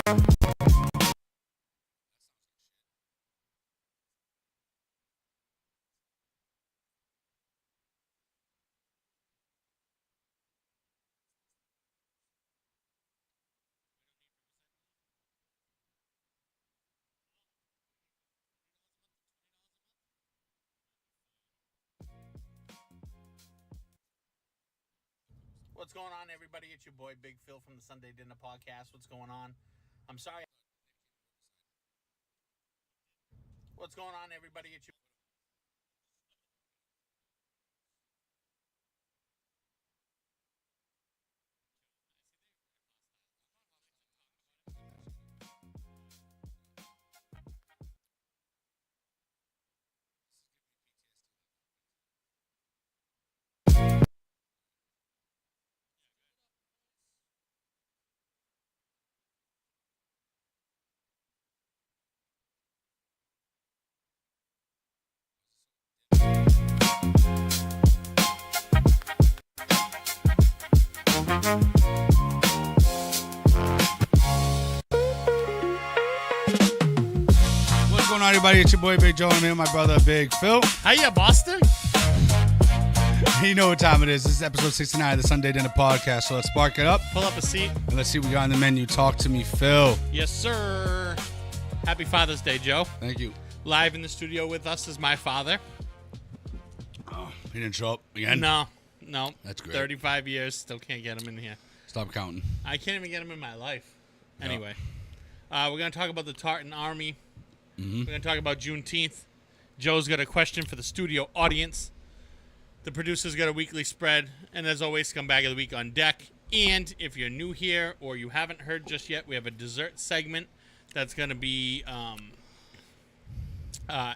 What's going on, everybody? It's your boy, Big Phill from the Sunday Dinnah Podcast. What's going on? I'm sorry. What's going on, everybody? It's your... What's going on, everybody? It's your boy, Big Joe, and me and my brother, Big Phill. Hiya, Boston. You know what time it is. This is episode 69 of the Sunday Dinnah Podcast, so let's spark it up. Pull up a seat. And let's see what we got on the menu. Talk to me, Phil. Yes, sir. Happy Father's Day, Joe. Thank you. Live in the studio with us is my father. Oh, he didn't show up again? No. That's great. 35 years, still can't get him in here. Stop counting. I can't even get him in my life. Yep. Anyway, we're going to talk about the Tartan Army. Mm-hmm. We're going to talk about Juneteenth. Joe's got a question for the studio audience. The producer's got a weekly spread. And as always, Scumbag of the Week on deck. And if you're new here or you haven't heard just yet, we have a dessert segment that's going to be...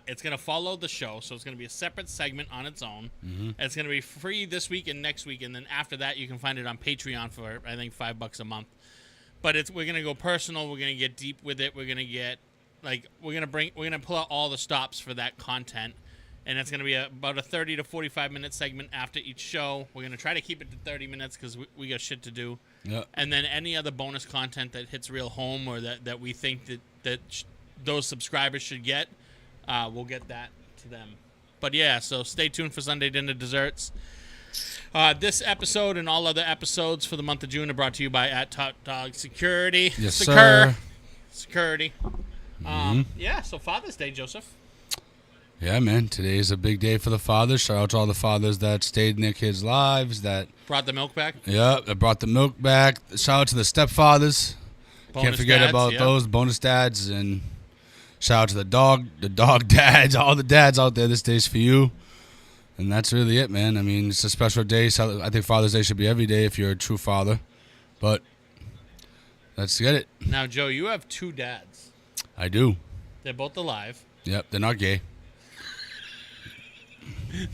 it's going to follow the show, so it's going to be a separate segment on its own. Mm-hmm. It's going to be free this week and next week, and then after that, you can find it on Patreon for, I think, $5 a month. But we're going to go personal. We're going to get deep with it. We're going to get... we're gonna pull out all the stops for that content, and it's gonna be about a 30 to 45 minute segment after each show. We're gonna try to keep it to 30 minutes because we got shit to do. Yeah. And then any other bonus content that hits real home or that we think that those subscribers should get, we'll get that to them. But yeah, so stay tuned for Sunday Dinner Desserts. This episode and all other episodes for the month of June are brought to you by Top Dog Security. Yes, sir. Security. Yeah, so Father's Day, Joseph. Yeah, man. Today is a big day for the fathers. Shout out to all the fathers that stayed in their kids' lives. That brought the milk back. Yeah, that brought the milk back. Shout out to the stepfathers. Can't forget dads, about yeah. those bonus dads. And shout out to the dog dads, all the dads out there. This day's for you. And that's really it, man. I mean, it's a special day. So I think Father's Day should be every day if you're a true father. But let's get it. Now, Joe, you have two dads. I do. They're both alive. Yep, they're not gay.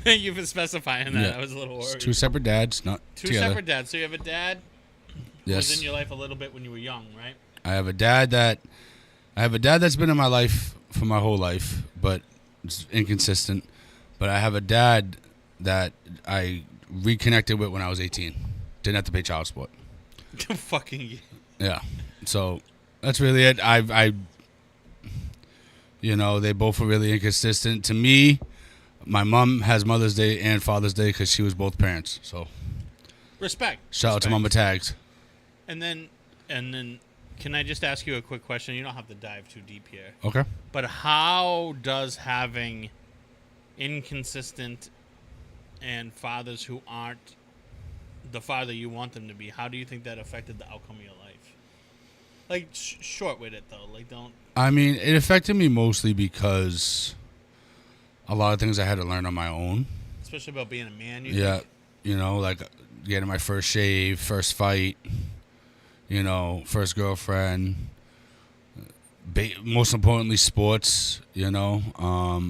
Thank you for specifying that. Yeah. I was a little worried. It's two separate dads, not Two together. separate dads. So you have a dad who Yes. was in your life a little bit when you were young, right? I have a dad that's been in my life for my whole life, but it's inconsistent. But I have a dad that I reconnected with when I was 18. Didn't have to pay child support. Fucking. Yeah. So that's really it. They both were really inconsistent. To me, my mom has Mother's Day and Father's Day because she was both parents. So Respect. shout out to Mama Tags. And then, can I just ask you a quick question? You don't have to dive too deep here. Okay. But how does having inconsistent and fathers who aren't the father you want them to be, how do you think that affected the outcome of your life? Like, short with it, though. Like, don't... I mean, it affected me mostly because a lot of things I had to learn on my own. Especially about being a man, Yeah. think? Like getting my first shave, first fight, first girlfriend. Most importantly, sports, that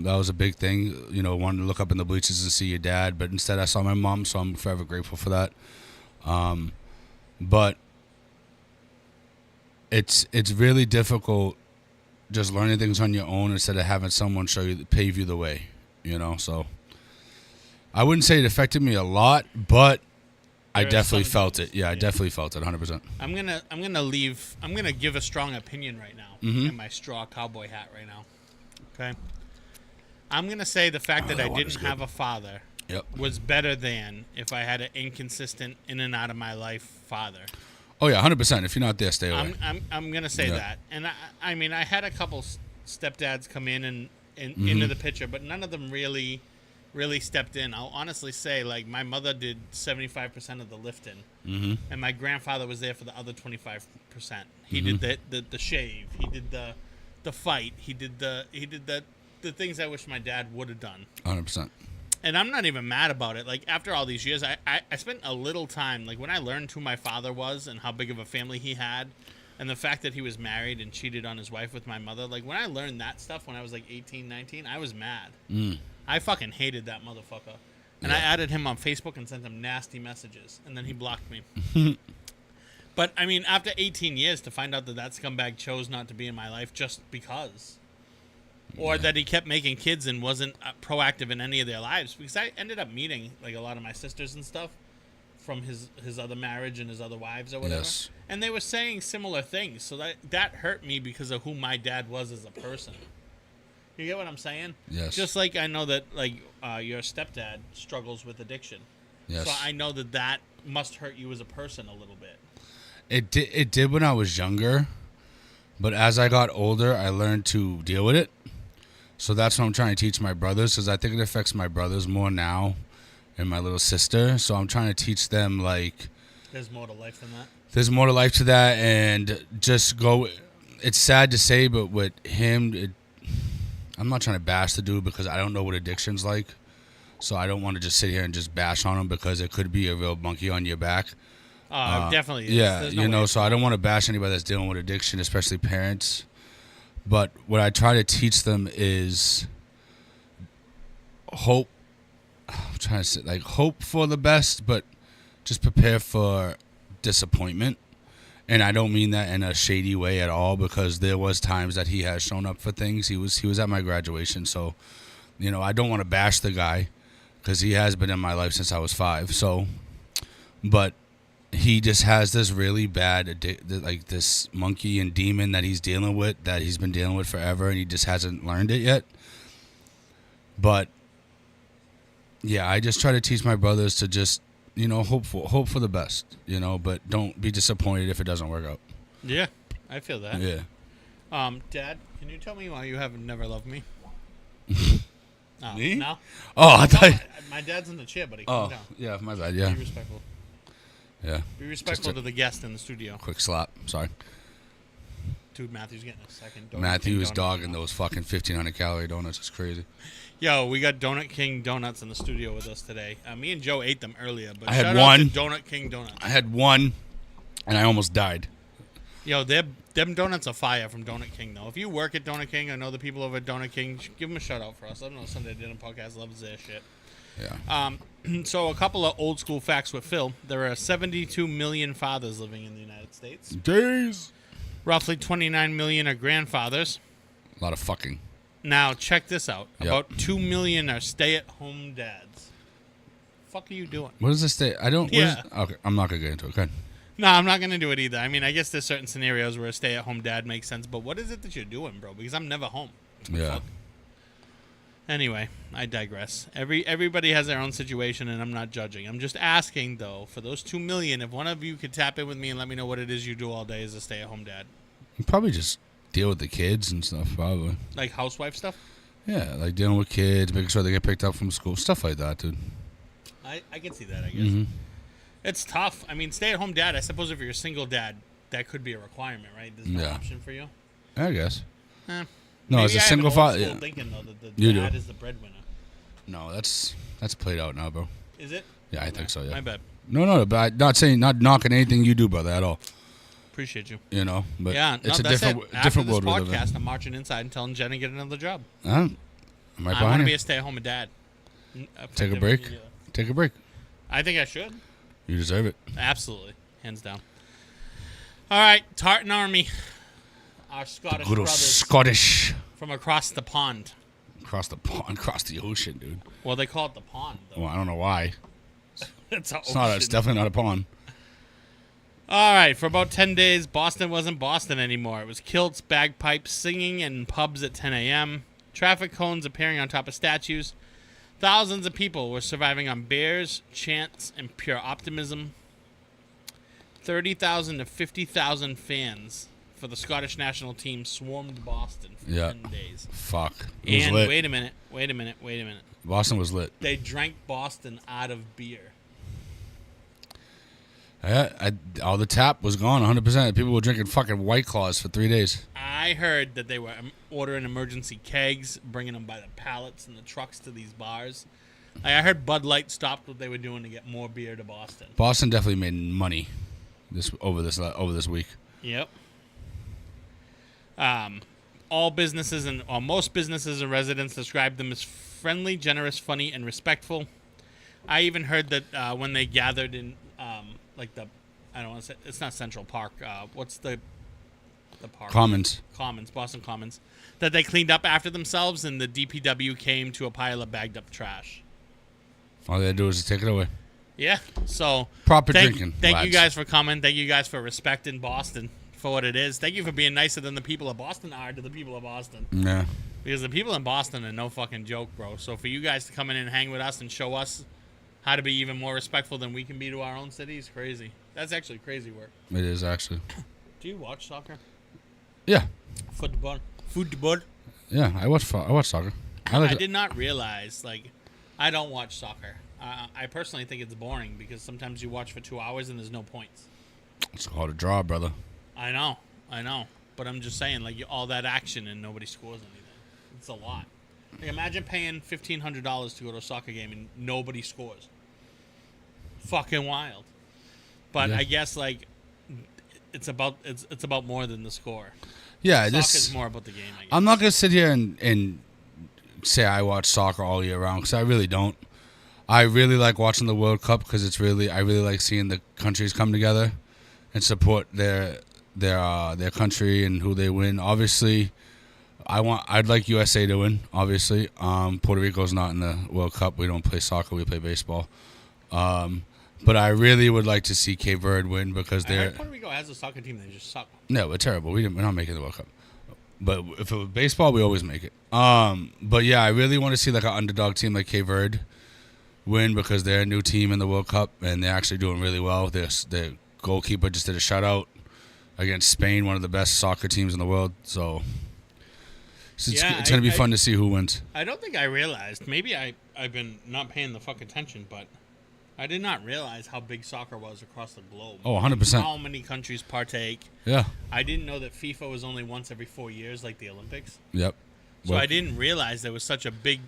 was a big thing. Wanted to look up in the bleachers and see your dad, but instead I saw my mom, so I'm forever grateful for that. But it's really difficult just learning things on your own instead of having someone pave you the way, So I wouldn't say it affected me a lot, but I There are definitely some felt things, it. Yeah, I definitely felt it 100%. I'm gonna give a strong opinion right now in my straw cowboy hat right now. Okay. I'm gonna say the fact that I that one is didn't good. have a father Yep. was better than if I had an inconsistent in and out of my life father. Oh yeah, 100%. If you're not there, stay away. I'm gonna say Yeah. that, and I mean I had a couple stepdads come in and into the picture, but none of them really stepped in. I'll honestly say, like, my mother did 75% of the lifting, and my grandfather was there for the other 25%. He did the shave, he did the fight, he did the things I wish my dad would have done. 100%. And I'm not even mad about it. Like, after all these years, I spent a little time, like, when I learned who my father was and how big of a family he had, and the fact that he was married and cheated on his wife with my mother, like, when I learned that stuff when I was, like, 18, 19, I was mad. I fucking hated that motherfucker. And I added him on Facebook and sent him nasty messages, and then he blocked me. But, I mean, after 18 years, to find out that scumbag chose not to be in my life just because. Or that he kept making kids and wasn't proactive in any of their lives. Because I ended up meeting, like, a lot of my sisters and stuff from his other marriage and his other wives or whatever. Yes. And they were saying similar things. So that hurt me because of who my dad was as a person. You get what I'm saying? Yes. Just like I know that, like, your stepdad struggles with addiction. Yes. So I know that must hurt you as a person a little bit. It did when I was younger, but as I got older, I learned to deal with it. So that's what I'm trying to teach my brothers, because I think it affects my brothers more now and my little sister. So I'm trying to teach them, like, There's more to life than that. there's more to life to that, and just go. It's sad to say, but with him, I'm not trying to bash the dude because I don't know what addiction's like. So I don't want to just sit here and just bash on him because it could be a real monkey on your back. Definitely is. Yeah, There's no way. so I don't want to bash anybody that's dealing with addiction, especially parents. But what I try to teach them is hope. I'm trying to say, like, hope for the best, but just prepare for disappointment. And I don't mean that in a shady way at all, because there was times that he has shown up for things. He was at my graduation, so I don't want to bash the guy because he has been in my life since I was 5. So, but he just has this really bad, like, this monkey and demon that he's dealing with, that he's been dealing with forever, and he just hasn't learned it yet. But yeah, I just try to teach my brothers to just, hope for the best, but don't be disappointed if it doesn't work out. Yeah, I feel that. Yeah. Dad, can you tell me why you have never loved me? Me? No? Oh, I thought. My dad's in the chair, buddy. Calm Oh, down. yeah, my bad. Yeah, Be respectful. yeah. Be respectful to the guest in the studio. Quick slap. Sorry. Dude, Matthew's getting a second donut. Matthew King is donut. dogging those fucking 1,500 calorie donuts. It's crazy. Yo, we got Donut King Donuts in the studio with us today. Me and Joe ate them earlier, but I had shout one. out to Donut King Donuts. I had one, and I almost died. Yo, them donuts are fire from Donut King, though. If you work at Donut King, I know the people over at Donut King, give them a shout out for us. I know Sunday Dinnah Podcast loves their shit. Yeah. So a couple of old school facts with Phil. There are 72 million fathers living in the United States. Days. Roughly 29 million are grandfathers. A lot of fucking. Now, check this out. Yep. About 2 million are stay-at-home dads. Fuck are you doing? What does this say? I don't. Yeah. Okay, I'm not gonna get into it. Okay. No, I'm not going to do it either. I mean, I guess there's certain scenarios where a stay-at-home dad makes sense, but what is it that you're doing, bro? Because I'm never home. Yeah. Fuck. Anyway, I digress. Everybody has their own situation, and I'm not judging. I'm just asking, though, for those 2 million, if one of you could tap in with me and let me know what it is you do all day as a stay-at-home dad. You probably just deal with the kids and stuff. Probably. Like housewife stuff? Yeah, like dealing with kids, making sure they get picked up from school, stuff like that, dude. I can see that, I guess. Mm-hmm. It's tough. I mean, stay-at-home dad, I suppose if you're a single dad, that could be a requirement, right? There's no Yeah. option for you. I guess. Eh. No, Maybe as a I have single an old father. school Yeah. thinking, though, that the You do. dad is the breadwinner. No, that's played out now, bro. Is it? Yeah, I think so. Yeah. My bad. No, but not knocking anything you do, brother, at all. Appreciate you. But Yeah, it's a that's different it. After world we this live in. podcast, I'm marching inside and telling Jen to get another job. I'm right I want behind to be you. a stay-at-home dad. Take a break. Take a break. I think I should. You deserve it. Absolutely. Hands down. All right, Tartan Army. Our Scottish Good old brothers Scottish. from across the pond. Across the pond, across the ocean, dude. Well, they call it the pond, though. Well, I don't know why. It's an It's not. It's definitely not a pond. All right, for about 10 days, Boston wasn't Boston anymore. It was kilts, bagpipes, singing, and pubs at 10 a.m., traffic cones appearing on top of statues. Thousands of people were surviving on beers, chants, and pure optimism. 30,000 to 50,000 fans for the Scottish national team swarmed Boston for 10 days. Fuck. It was And lit. wait a minute. Boston was lit. They drank Boston out of beer. All the tap was gone 100%. People were drinking fucking White Claws for 3 days. I heard that they were ordering emergency kegs, bringing them by the pallets and the trucks to these bars. I heard Bud Light stopped what they were doing to get more beer to Boston. Boston definitely made money over this week. Yep. All businesses most businesses and residents described them as friendly, generous, funny, and respectful. I even heard that when they gathered in I don't want to say, it's not Central Park. What's the park? Commons, Boston Commons. That they cleaned up after themselves, and the DPW came to a pile of bagged up trash. All they had to do was take it away. Yeah. So Proper drinking. Thank lads. you guys for coming. Thank you guys for respecting Boston for what it is. Thank you for being nicer than the people of Boston are to the people of Boston. Yeah. Because the people in Boston are no fucking joke, bro. So for you guys to come in and hang with us and show us how to be even more respectful than we can be to our own city is crazy. That's actually crazy work. It is actually. Do you watch soccer? Yeah. Football. Yeah, I watch soccer. I did not realize, I don't watch soccer. I personally think it's boring because sometimes you watch for 2 hours and there's no points. It's called a draw, brother. I know. But I'm just saying, all that action and nobody scores anything. It's a lot. Imagine paying $1,500 to go to a soccer game and nobody scores. Fucking wild. But yeah. I guess it's about more than the score. Yeah, Soccer's more about the game, I guess. I'm not gonna sit here and say I watch soccer all year round because I really don't. I really like watching the World Cup because I really like seeing the countries come together and support their country and who they win. Obviously, I'd like USA to win. Obviously, Puerto Rico's not in the World Cup. We don't play soccer. We play baseball. But I really would like to see Cape Verde win because Puerto Rico has a soccer team that just suck. No, we're terrible. We're not making the World Cup. But if it was baseball, we always make it. But yeah, I really want to see an underdog team like Cape Verde win because they're a new team in the World Cup and they're actually doing really well. Their goalkeeper just did a shutout against Spain, one of the best soccer teams in the world. So it's going to be fun to see who wins. I don't think I realized. Maybe I've been not paying the fuck attention, but I did not realize how big soccer was across the globe. Oh, 100%. How many countries partake. Yeah. I didn't know that FIFA was only once every 4 years like the Olympics. Yep. So I didn't realize there was such a big...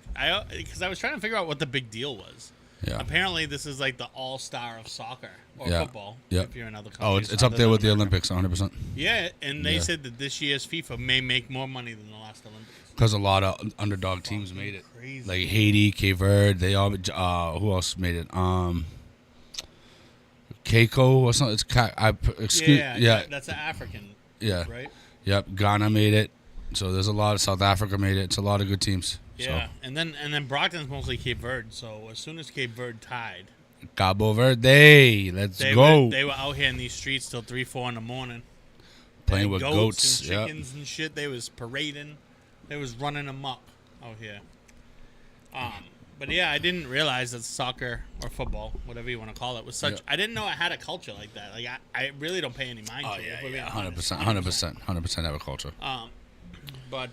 Because I was trying to figure out what the big deal was. Yeah. Apparently, this is the all-star of soccer or football. Yep. If you're in other countries. Oh, it's up there with the Olympics, 100%. Yeah, and they said that this year's FIFA may make more money than the last Olympics. Because a lot of underdog teams made it. Crazy. Like Haiti, Cape Verde, they all... who else made it? Keiko or something. Yeah, that's an African. Yeah. Right? Yep. Ghana made it. So there's a lot of South Africa made it. It's a lot of good teams. Yeah. So. And then Brockton's mostly Cape Verde. So as soon as Cape Verde tied, Cabo Verde, let's go. They were out here in these streets till 3-4 in the morning. Playing with goats and chickens and shit. They was parading. They was running amok out here. But yeah, I didn't realize that soccer or football, whatever you want to call it, was such. Yeah. I didn't know it had a culture like that. I really don't pay any mind to it. Yeah, 100% have a culture. But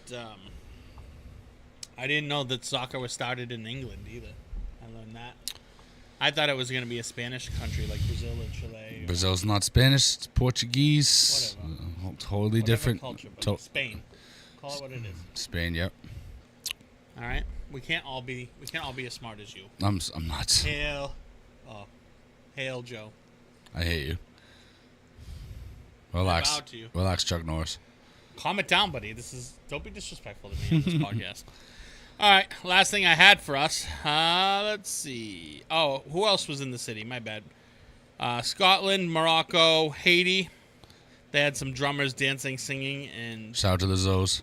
I didn't know that soccer was started in England either. I learned that. I thought it was going to be a Spanish country like Brazil or Chile. Brazil's not Spanish; it's Portuguese. Whatever. Totally different. Culture, but Spain. Call it what it is. Spain, yep. All right. We can't all be as smart as you. I'm not. Hail, Joe. I hate you. Relax. I bow to you. Relax, Chuck Norris. Calm it down, buddy. Don't be disrespectful to me on this podcast. All right. Last thing I had for us. Let's see. Oh, who else was in the city? My bad. Scotland, Morocco, Haiti. They had some drummers dancing, singing, and shout out to the Zoes.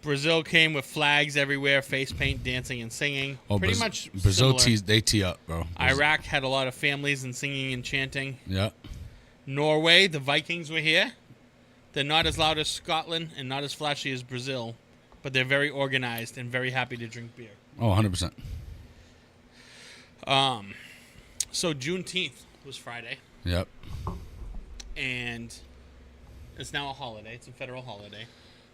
Brazil came with flags everywhere, face paint, dancing, and singing. Pretty much Brazil similar. they tee up, bro. Iraq had a lot of families and singing and chanting. Yeah. Norway, the Vikings were here. They're not as loud as Scotland and not as flashy as Brazil, but they're very organized and very happy to drink beer. Oh, 100%. So Juneteenth was Friday, Yep. and it's now a holiday. It's a federal holiday.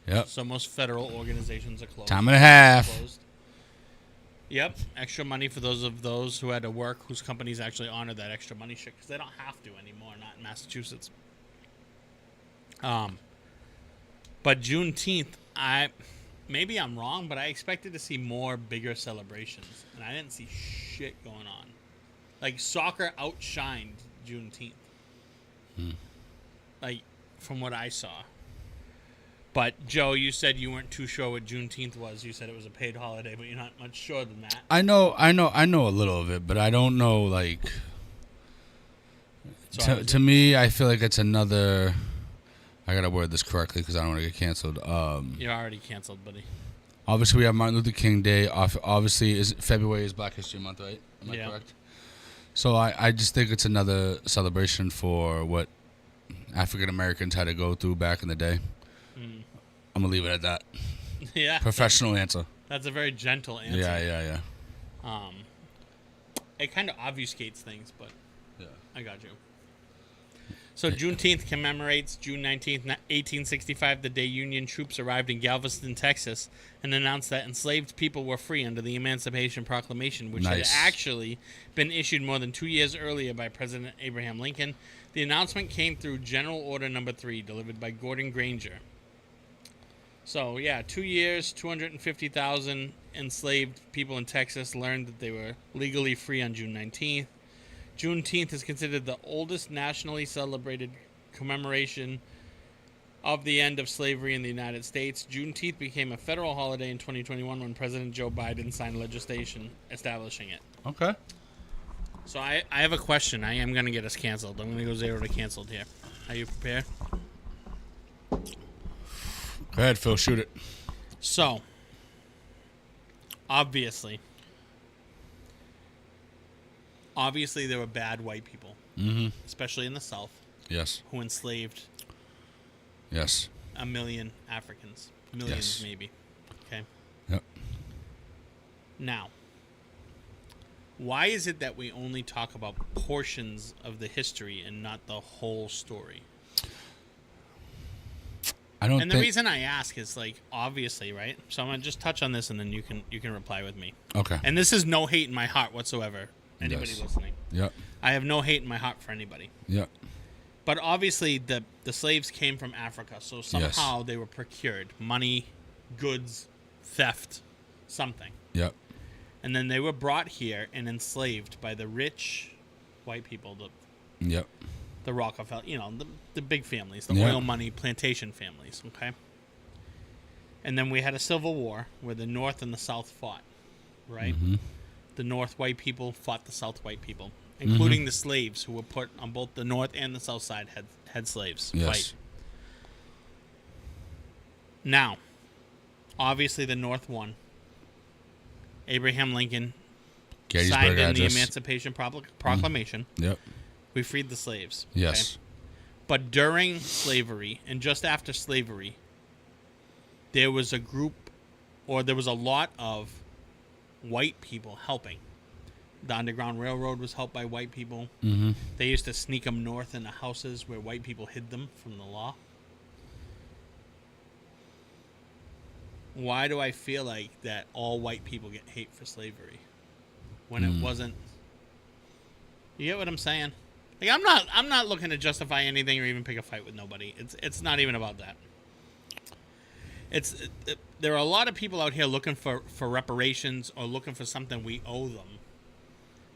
Yep. So most federal organizations are closed. Time and a half. Closed. Yep. Extra money for those who had to work, whose companies actually honor that extra money shit, because they don't have to anymore, not in Massachusetts. But Juneteenth, maybe I'm wrong, but I expected to see more bigger celebrations, and I didn't see shit going on. Like, soccer outshined Juneteenth. Like, from what I saw. But, Joe, you said you weren't too sure what Juneteenth was. You said it was a paid holiday, but you're not much sure than that. I know a little of it, but I don't know, like... To me, I feel like it's another... I gotta word this correctly because I don't want to get canceled. You're already canceled, buddy. Obviously, we have Martin Luther King Day. Obviously, February is Black History Month, right? Am I correct? So I just think it's another celebration for what African Americans had to go through back in the day. I'm gonna leave it at that. Yeah. Professional answer. That's a very gentle answer. Yeah. It kind of obfuscates things, but Yeah. I got you. So Juneteenth commemorates June 19th, 1865, the day Union troops arrived in Galveston, Texas, and announced that enslaved people were free under the Emancipation Proclamation, which had actually been issued more than 2 years earlier by President Abraham Lincoln. The announcement came through General Order No. 3, delivered by Gordon Granger. So, 2 years, 250,000 enslaved people in Texas learned that they were legally free on June 19th. Juneteenth is considered the oldest nationally celebrated commemoration of the end of slavery in the United States. Juneteenth became a federal holiday in 2021 when President Joe Biden signed legislation establishing it. Okay. So I have a question. I am going to get us canceled. I'm going to go 0 to canceled here. Are you prepared? Go ahead, Phil. Shoot it. So, obviously there were bad white people, especially in the South, Yes. who enslaved Yes. a million Africans. Millions, maybe. Okay? Yep. Now, why is it that we only talk about portions of the history and not the whole story? And the reason I ask is, like, obviously, right? So I'm going to just touch on this, and then you can reply with me. Okay. And this is no hate in my heart whatsoever. Anybody listening? Yep. I have no hate in my heart for anybody. Yep. But obviously, the slaves came from Africa, so somehow they were procured. Money, goods, theft, something. Yep. And then they were brought here and enslaved by the rich white people, the Rockefeller, the big families, the oil money plantation families, okay? And then we had a civil war where the North and the South fought, right? Mm-hmm. The North white people fought the South white people, including the slaves who were put on both the North and the South side had slaves fight. Now, obviously the North won. Abraham Lincoln signed in the Emancipation Proclamation. Yep. We freed the slaves. Yes. Okay? But during slavery and just after slavery, there was a lot of white people helping. The Underground Railroad was helped by white people. Mm-hmm. They used to sneak them north into houses where white people hid them from the law. Why do I feel like that all white people get hate for slavery when it wasn't? You get what I'm saying? Like, I'm not looking to justify anything or even pick a fight with nobody. It's not even about that. There are a lot of people out here looking for reparations or looking for something we owe them.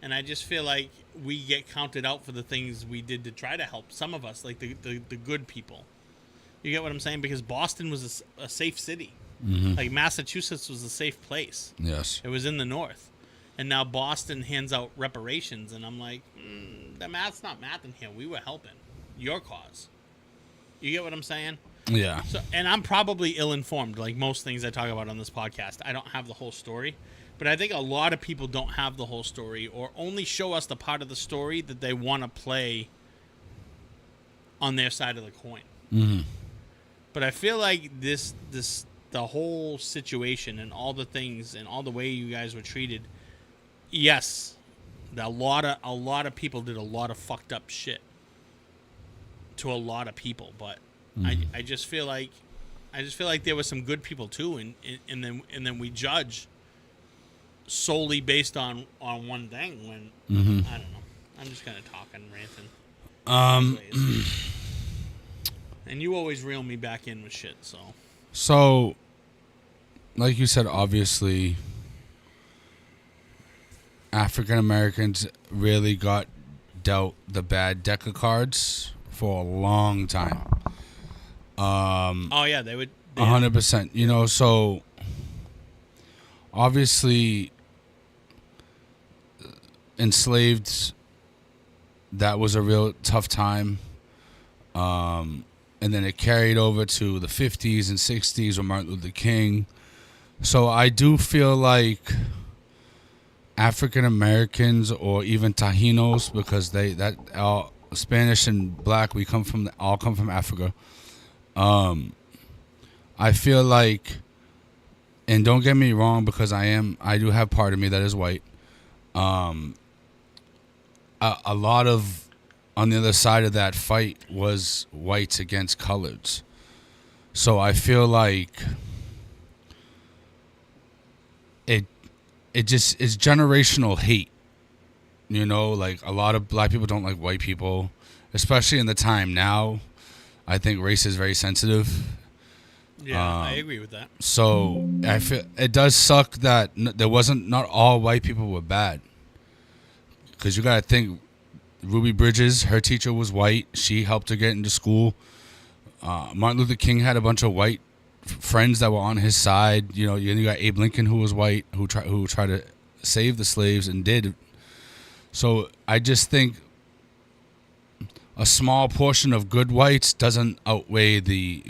And I just feel like we get counted out for the things we did to try to help some of us, like the good people. You get what I'm saying? Because Boston was a safe city. Mm-hmm. Like, Massachusetts was a safe place. Yes. It was in the North. And now Boston hands out reparations, and I'm like, the math's not math in here. We were helping your cause. You get what I'm saying? Yeah. So, and I'm probably ill-informed, like most things I talk about on this podcast. I don't have the whole story, but I think a lot of people don't have the whole story, or only show us the part of the story that they want to play on their side of the coin. Mm-hmm. But I feel like the whole situation and all the things and all the way you guys were treated. Yes, a lot of people did a lot of fucked up shit to a lot of people, but I just feel like there were some good people too, and then we judge solely based on one thing when I don't know. I'm just kind of talking, ranting. And you always reel me back in with shit, so. So, like you said, obviously, African Americans really got dealt the bad deck of cards for a long time. Oh yeah, they would. 100%. You know, so obviously, enslaved. That was a real tough time. And then it carried over to the 50s and 60s with Martin Luther King. So I do feel like African Americans, or even Taínos, because Spanish and black, we all come from Africa. I feel like, and don't get me wrong, because I do have part of me that is white. A lot of, on the other side of that fight, was whites against coloreds. So I feel like it just is generational hate. You know, like a lot of black people don't like white people, especially in the time now. I think race is very sensitive. Yeah, I agree with that. So I feel it does suck that not all white people were bad. Because you gotta think, Ruby Bridges, her teacher was white. She helped her get into school. Martin Luther King had a bunch of white friends that were on his side. You know, you got Abe Lincoln, who was white, who tried to save the slaves and did. So I just think a small portion of good whites doesn't outweigh the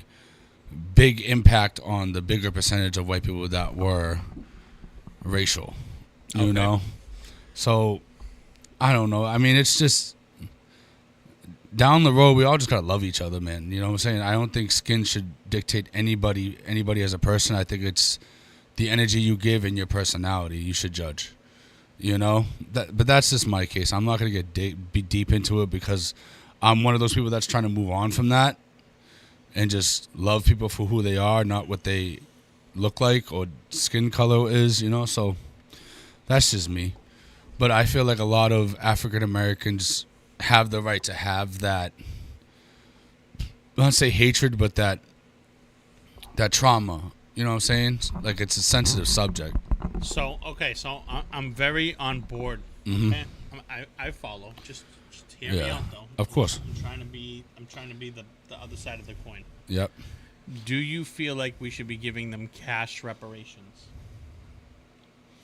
big impact on the bigger percentage of white people that were racial. You know? So I don't know. I mean, it's just down the road, we all just gotta love each other, man. You know what I'm saying? I don't think skin should dictate anybody as a person. I think it's the energy you give and your personality you should judge. You know? But that's just my case. I'm not gonna be deep into it, because I'm one of those people that's trying to move on from that and just love people for who they are, not what they look like or skin color is. You know? So that's just me. But I feel like a lot of African Americans have the right to have that, I don't want to say hatred, but that trauma. You know what I'm saying? Like, it's a sensitive subject. So I'm very on board. Mm-hmm. Okay? I follow. Just hear me out, though. Of course. I'm trying to be the other side of the coin. Yep. Do you feel like we should be giving them cash reparations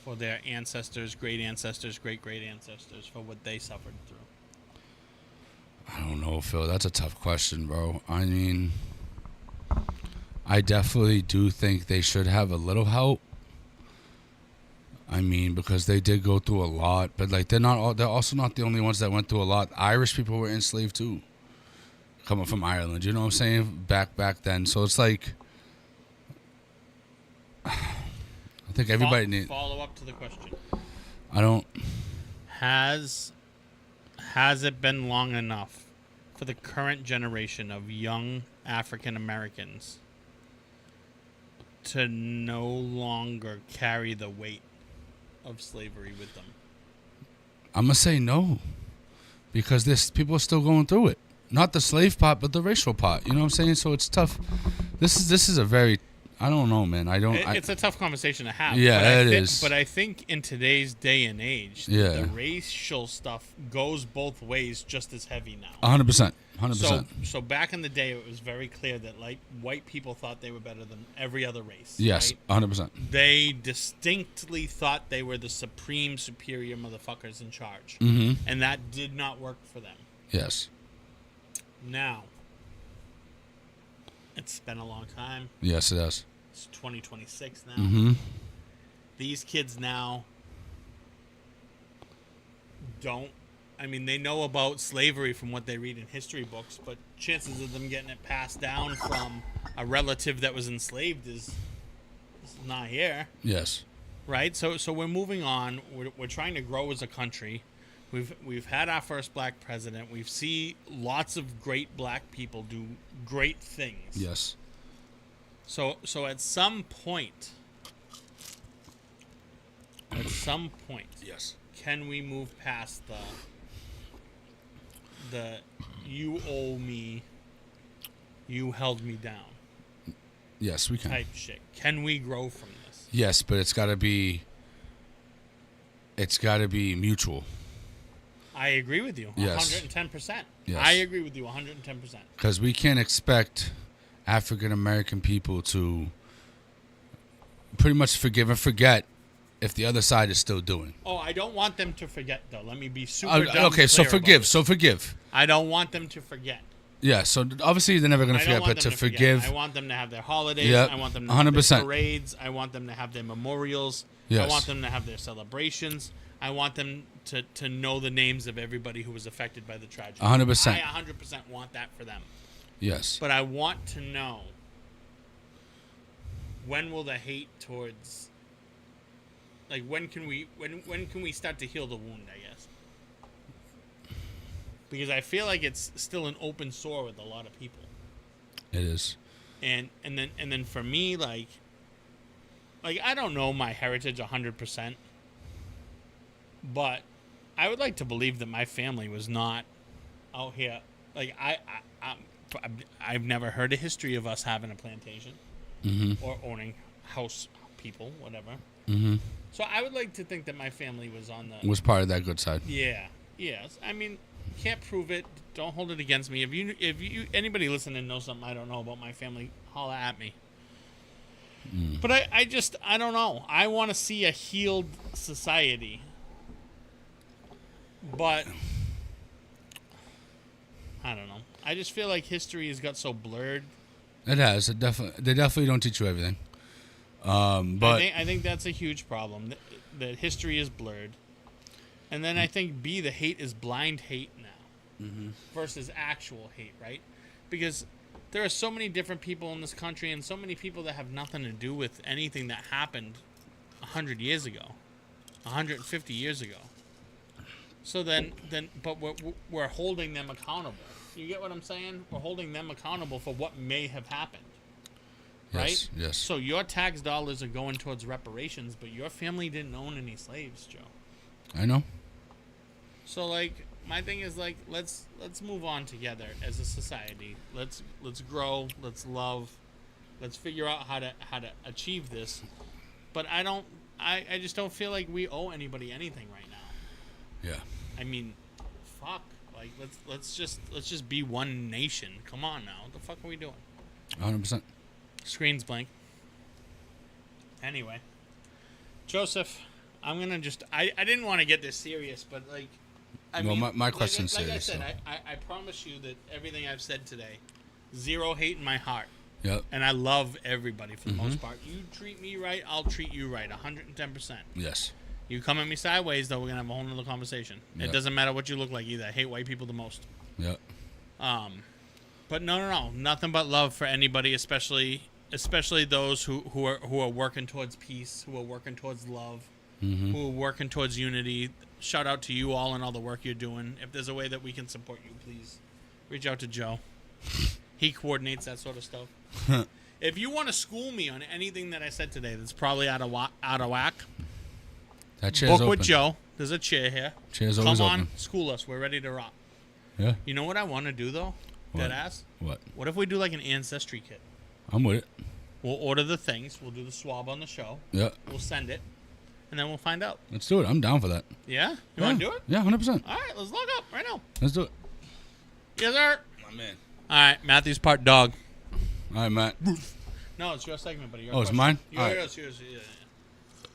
for their ancestors, great ancestors, great ancestors, for what they suffered through? I don't know, Phil. That's a tough question, bro. I mean, I definitely do think they should have a little help. I mean, because they did go through a lot, but like they're also not the only ones that went through a lot. Irish people were enslaved too, coming from Ireland. You know what I'm saying? Back then. So it's like, I think everybody needs. Follow up to the question. I don't. Has it been long enough for the current generation of young African Americans to no longer carry the weight of slavery with them? I'm gonna say no, because people are still going through it. Not the slave part, but the racial part. You know what I'm saying? So it's tough. This is a very, I don't know, man. It's a tough conversation to have. Yeah, it is. But I think in today's day and age, the racial stuff goes both ways just as heavy now. 100%. 100%. So back in the day, it was very clear that like white people thought they were better than every other race. Yes, right? 100%. They distinctly thought they were the supreme, superior motherfuckers in charge. Mm-hmm. And that did not work for them. Yes. Now, It's been a long time. Yes, it has. It's 2026 now. Mm-hmm. These kids now don't. I mean, they know about slavery from what they read in history books, but chances of them getting it passed down from a relative that was enslaved is not here. Yes. Right? So we're moving on. We're trying to grow as a country. We've had our first black president. We've seen lots of great black people do great things. Yes. So at some point, Yes. can we move past the you owe me, you held me down Yes, we can. type shit? Can we grow from this? Yes, but it's got to be mutual. I agree with you. Yes. 110%. Yes. I agree with you 110%. Because we can't expect African American people to pretty much forgive and forget if the other side is still doing. Oh, I don't want them to forget, though. Let me be super dumb Okay, so clear forgive. about it. So forgive. I don't want them to forget. Yeah, so obviously they're never going to I don't forget, want but them to forget. forgive. I want them to have their holidays. Yep, I want them to have their 100%. parades. I want them to have their memorials. Yes. I want them to have their celebrations. I want them to know the names of everybody who was affected by the tragedy. 100%. I 100% want that for them. Yes. But I want to know, when will the hate towards, like, when can we start to heal the wound, I guess? Because I feel like it's still an open sore with a lot of people. It is. And then for me, like I don't know my heritage 100%, but I would like to believe that my family was not out here. Like I've never heard a history of us having a plantation or owning house people, whatever. Mm-hmm. So I would like to think that my family was on the Was part of that good side. Yeah. Yes. I mean, can't prove it. Don't hold it against me. If you anybody listening knows something I don't know about my family, holla at me. But I don't know. I want to see a healed society. But I don't know. I just feel like history has got so blurred. It has. They definitely don't teach you everything. But I think that's a huge problem. That history is blurred. And then I think the hate is blind hate now versus actual hate, right? Because there are so many different people in this country and so many people that have nothing to do with anything that happened 100 years ago, 150 years ago. So but we're holding them accountable. You get what I'm saying? We're holding them accountable for what may have happened. Right? Yes. So your tax dollars are going towards reparations, but your family didn't own any slaves, Joe. I know. So my thing is let's move on together as a society. Let's grow. Let's love. Let's figure out how to achieve this. But I just don't feel like we owe anybody anything right now. Yeah. I mean, fuck. Like let's just be one nation. Come on now. What the fuck are we doing? 100%. Screen's blank. Anyway, Joseph, I'm gonna I didn't want to get this serious, but my question's like serious. I said, I promise you that everything I've said today, zero hate in my heart. Yep. And I love everybody for the most part. You treat me right, I'll treat you right, 110%. Yes. You come at me sideways, though, we're gonna have a whole nother conversation. Yep. It doesn't matter what you look like either. I hate white people the most. Yep. But no, nothing but love for anybody, especially those who are working towards peace, who are working towards love, who are working towards unity. Shout out to you all and all the work you're doing. If there's a way that we can support you, please reach out to Joe. He coordinates that sort of stuff. If you want to school me on anything that I said today that's probably out of whack, That chair's book open. with Joe. There's a chair here. Chair's Come always on, open. school us. We're ready to rock. Yeah. You know what I want to do, though? What? Deadass? What? What if we do like an ancestry kit? I'm with it. We'll order the things. We'll do the swab on the show. Yeah. We'll send it. And then we'll find out. Let's do it. I'm down for that. Yeah? You want to do it? Yeah, 100%. All right, let's log up right now. Let's do it. Yes, sir. My man. All right, Matthew's part dog. All right, Matt. No, it's your segment, buddy. Oh, it's mine? All right. Yours. Yeah.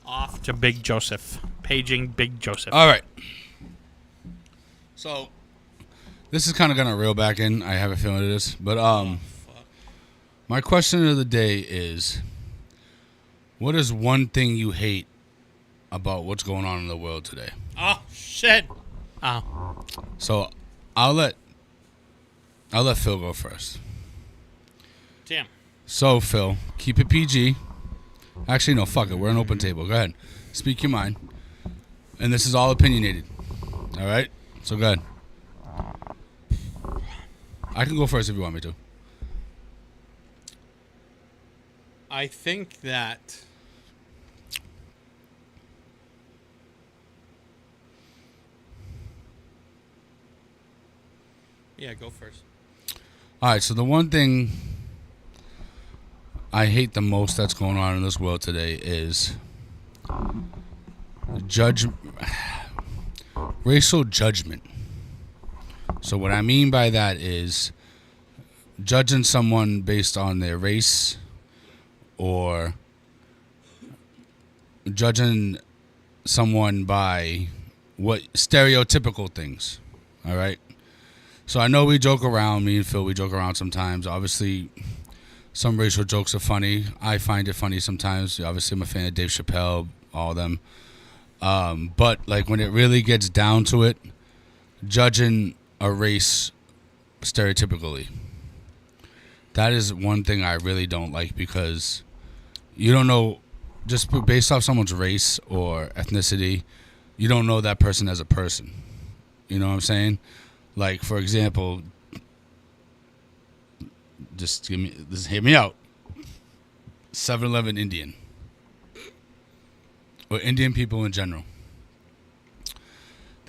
Off to Big Joseph. Paging Big Joseph. All right. So, this is kind of going to reel back in. I have a feeling it is. But, Fuck. My question of the day is, what is one thing you hate about what's going on in the world today? Oh, shit. Oh. So I'll let Phil go first. Damn. So, Phil, keep it PG. Actually, no, fuck it. We're an open table. Go ahead. Speak your mind. And this is all opinionated. All right? So, go ahead. I can go first if you want me to. I think that yeah, go first. All right, so the one thing I hate the most that's going on in this world today is racial judgment. So what I mean by that is judging someone based on their race, or judging someone by what stereotypical things. All right. So I know we joke around, me and Phil, we joke around sometimes. Obviously, some racial jokes are funny. I find it funny sometimes. Obviously, I'm a fan of Dave Chappelle, all of them. But like when it really gets down to it, judging a race stereotypically, that is one thing I really don't like, because you don't know, just based off someone's race or ethnicity, you don't know that person as a person. You know what I'm saying? Like, for example, just hear me out. 7-Eleven Indian. Or Indian people in general.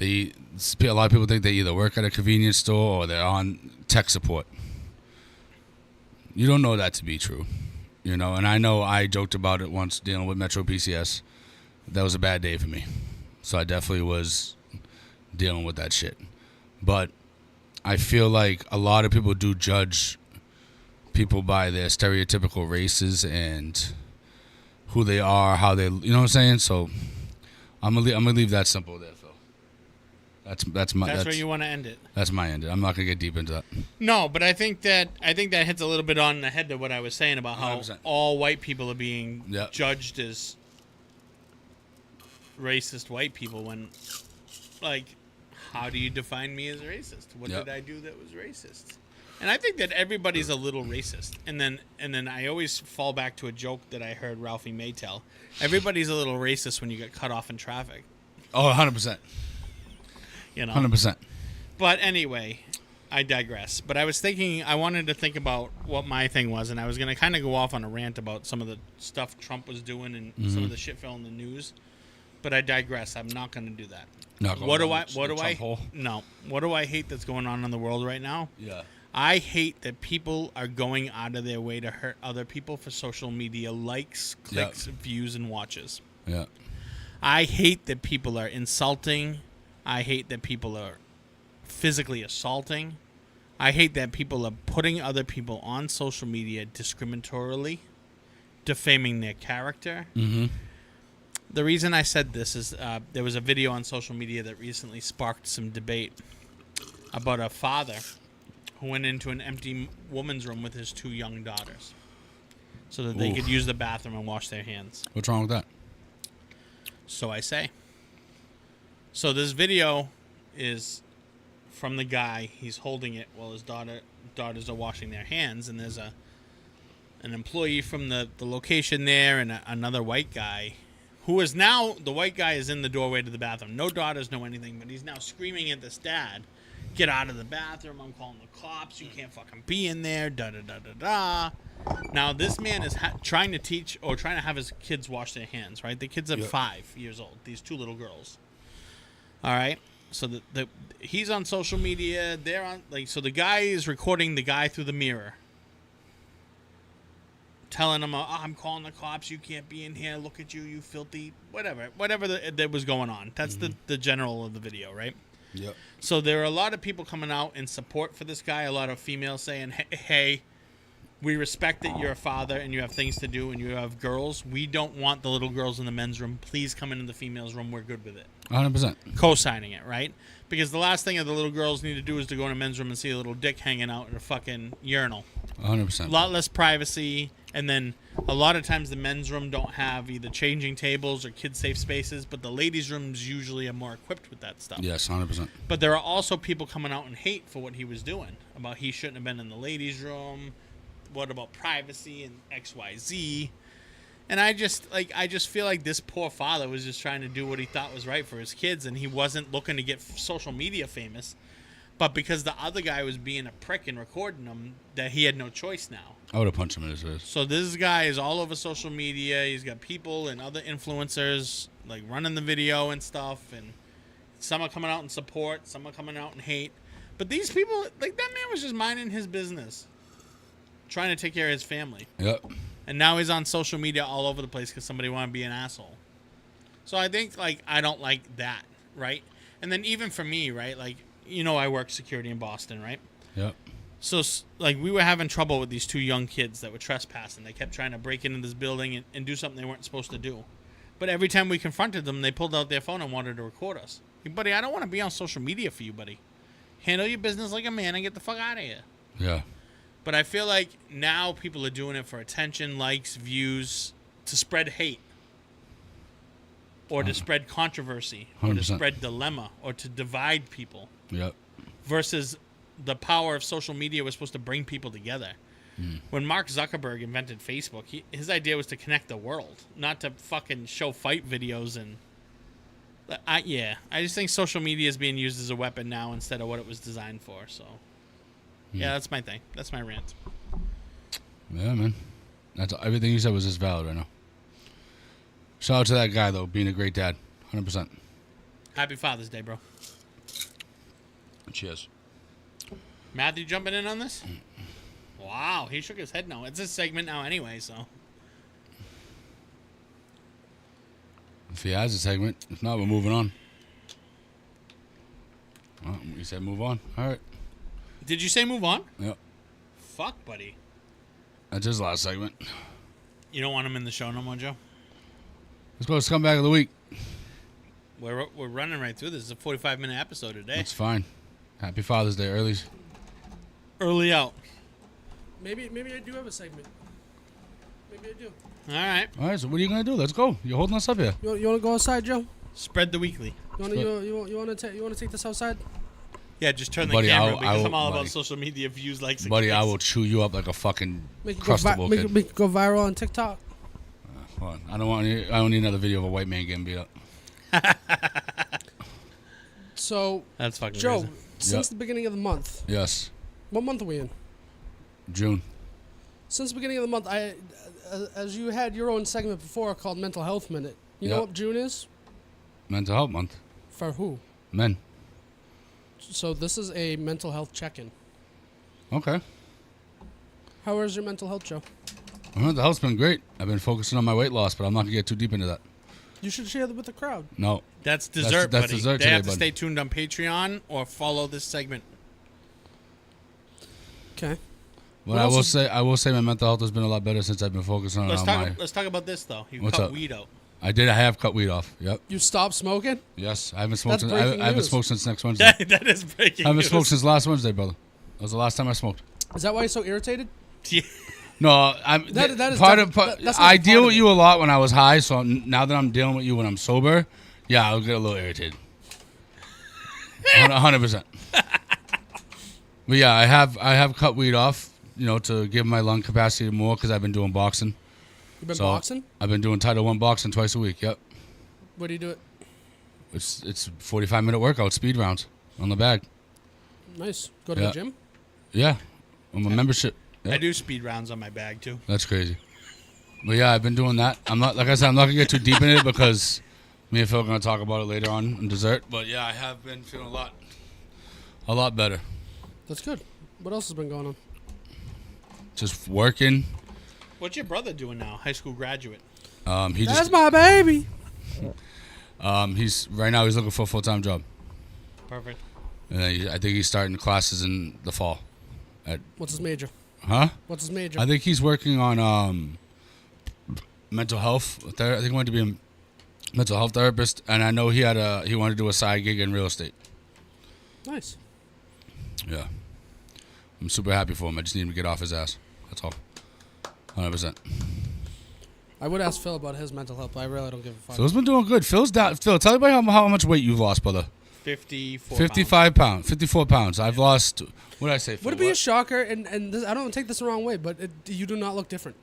A lot of people think they either work at a convenience store or they're on tech support. You don't know that to be true. You know, and I know I joked about it once dealing with Metro PCS. That was a bad day for me. So I definitely was dealing with that shit. But I feel like a lot of people do judge people by their stereotypical races and who they are, how they, you know what I'm saying? So I'm gonna leave that simple there, Phil. That's where you want to end it. That's my end. I'm not gonna get deep into that. No, but I think that hits a little bit on the head to what I was saying about how 100%. all white people are being judged as racist white people, when, like, how do you define me as racist? What did I do that was racist? And I think that everybody's a little racist. And then I always fall back to a joke that I heard Ralphie May tell. Everybody's a little racist when you get cut off in traffic. Oh, 100%. You know? 100%. But anyway, I digress. But I wanted to think about what my thing was, and I was going to kind of go off on a rant about some of the stuff Trump was doing and some of the shit fell in the news. But I digress. I'm not going to do that. What do I hate that's going on in the world right now? Yeah. I hate that people are going out of their way to hurt other people for social media likes, clicks, views, and watches. Yeah. I hate that people are insulting. I hate that people are physically assaulting. I hate that people are putting other people on social media discriminatorily, defaming their character. Mm-hmm. The reason I said this is there was a video on social media that recently sparked some debate about a father who went into an empty woman's room with his 2 young daughters so that they could use the bathroom and wash their hands. What's wrong with that? So I say. So this video is from the guy. He's holding it while his daughters are washing their hands, and there's an employee from the location there and another white guy who is now, the white guy is in the doorway to the bathroom. No daughters know anything, but he's now screaming at this dad, "Get out of the bathroom, I'm calling the cops, you can't fucking be in there, da-da-da-da-da." Now, this man is trying to have his kids wash their hands, right? The kids are 5 years old, these 2 little girls. All right? So he's on social media, they're on, so the guy is recording the guy through the mirror, telling him, "I'm calling the cops, you can't be in here, look at you, you filthy," whatever that was going on. That's the general of the video, right? Yep. So there are a lot of people coming out in support for this guy, a lot of females saying, hey, we respect that you're a father and you have things to do and you have girls. We don't want the little girls in the men's room. Please come into the females' room. We're good with it. 100%. Co-signing it, right? Because the last thing that the little girls need to do is to go in a men's room and see a little dick hanging out in a fucking urinal. 100%. A lot less privacy, and then a lot of times the men's room don't have either changing tables or kid-safe spaces, but the ladies' rooms usually are more equipped with that stuff. Yes, 100%. But there are also people coming out and hate for what he was doing, about he shouldn't have been in the ladies' room, what about privacy and XYZ. And I just feel like this poor father was just trying to do what he thought was right for his kids, and he wasn't looking to get social media famous. But because the other guy was being a prick and recording him, that he had no choice now. I would have punched him in his face. So this guy is all over social media. He's got people and other influencers like running the video and stuff, and some are coming out in support, some are coming out in hate. But these people, like, that man was just minding his business, trying to take care of his family. Yep. And now he's on social media all over the place because somebody wanted to be an asshole. So I think, like, I don't like that, right? And then even for me, right, like, you know, I work security in Boston, right? Yep. So, like, we were having trouble with these two young kids that were trespassing. They kept trying to break into this building and do something they weren't supposed to do. But every time we confronted them, they pulled out their phone and wanted to record us. Hey, buddy, I don't want to be on social media for you, buddy. Handle your business like a man and get the fuck out of here. Yeah. But I feel like now people are doing it for attention, likes, views, to spread hate. Or to spread controversy. 100%. Or to spread dilemma. Or to divide people. Yep. Versus the power of social media was supposed to bring people together. Mm. When Mark Zuckerberg invented Facebook, his idea was to connect the world, not to fucking show fight videos. And I just think social media is being used as a weapon now instead of what it was designed for. So, yeah, that's my thing. That's my rant. Yeah, man. That's everything you said was just valid right now. Shout out to that guy though, being a great dad, 100%. Happy Father's Day, bro. Cheers. Matthew jumping in on this? Wow, he shook his head no. It's a segment now anyway, so. If he has a segment, if not, we're moving on. Well, you said move on. All right. Did you say move on? Yep. Fuck, buddy. That's his last segment. You don't want him in the show no more, Joe? Let's go to Scumbag of the Week. We're running right through this. It's a 45-minute episode today. That's fine. Happy Father's Day, early. Early out. Maybe I do have a segment. Maybe I do. All right. All right, so what are you going to do? Let's go. You're holding us up here. You want to go outside, Joe? Spread the weekly. You want to take this outside? Yeah, just turn the Buddy, camera I because will- I'm all buddy. about social media views, likes, and Buddy, clicks. I will chew you up like a fucking Make it crustable kid. make it go viral on TikTok. Hold on. I don't need another video of a white man getting beat up. So, That's fucking Joe, crazy. since the beginning of the month, Yes. what month are we in? June. Since the beginning of the month, as you had your own segment before called Mental Health Minute. You know Yep. what June is? Mental Health Month. For who? Men. So this is a mental health check-in. Okay. How is your mental health, Joe? My mental health's been great. I've been focusing on my weight loss, but I'm not going to get too deep into that. You should share that with the crowd. No. That's dessert, that's buddy. dessert They today, have to bud. stay tuned on Patreon or follow this segment. Okay. But What I else will is- say my mental health has been a lot better since I've been focusing on Let's my... talk about this though. You What's cut up? weed out. I have cut weed off. Yep. You stopped smoking? Yes. I haven't smoked That's since, breaking I haven't news. smoked since next Wednesday. That is breaking I haven't news. smoked since last Wednesday, brother. That was the last time I smoked. Is that why you're so irritated? Yeah. No, I'm That is part def- of. Part, that- that's I not deal part with of you a lot when I was high, so now that I'm dealing with you when I'm sober, yeah, I'll get a little irritated. 100%. But yeah, I have cut weed off, to give my lung capacity more because I've been doing boxing. You've been So, boxing? I've been doing Title I boxing twice a week. Yep, Where do you do it? it's 45-minute workout, speed rounds on the bag. Nice. Go to Yeah. the gym? Yeah, I'm a membership. Yep. I do speed rounds on my bag too. That's crazy. But yeah, I've been doing that. I'm not gonna get too deep in it because me and Phil are gonna talk about it later on in dessert. But yeah, I have been feeling a lot better. That's good. What else has been going on? Just working. What's your brother doing now? High school graduate. That's my baby. He's right now he's looking for a full-time job, Perfect. and then I think he's starting classes in the fall. What's his major? Huh? What's his major? I think he's working on mental health. I think he wanted to be a mental health therapist, and I know he wanted to do a side gig in real estate. Nice. Yeah. I'm super happy for him. I just need him to get off his ass. That's all. 100%. I would ask Phil about his mental health, but I really don't give a fuck. Phil's been doing good. Phil's down. Phil, tell everybody how much weight you've lost, brother. 54 pounds. 54 pounds. I've lost. What did I say, Phil? Would it be a shocker? And this, I don't take this the wrong way, but you do not look different.